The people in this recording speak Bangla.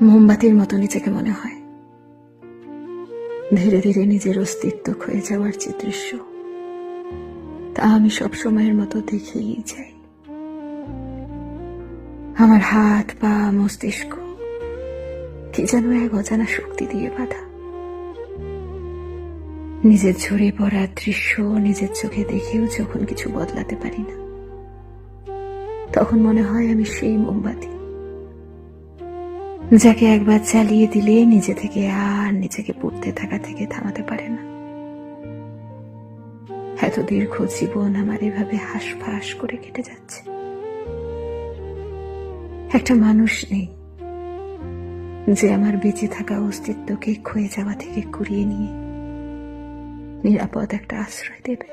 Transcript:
মোমবাতির মতো নিজেকে মনে হয়, ধীরে ধীরে নিজের অস্তিত্ব ক্ষয়ে যাওয়ার যে দৃশ্য, তা আমি সব সময়ের মতো দেখেই যাই। আমার হাত পা মস্তিষ্ক কি যেন এক অজানা শক্তি দিয়ে বাঁধা। নিজের ঝরে পড়ার দৃশ্য নিজের চোখে দেখেও যখন কিছু বদলাতে পারি না, তখন মনে হয় আমি সেই মোমবাতি, যাকে একবার চালিয়ে দিলে নিজে থেকে আর নিজেকে পুড়তে থাকা থেকে থামাতে পারে না। এত দীর্ঘ জীবন আমার এভাবে হাঁসফাঁস করে কেটে যাচ্ছে। একটা মানুষ নেই যে আমার বেঁচে থাকা অস্তিত্বকে ক্ষয়ে যাওয়া থেকে কুড়িয়ে নিয়ে নিরাপদ একটা আশ্রয় দেবে।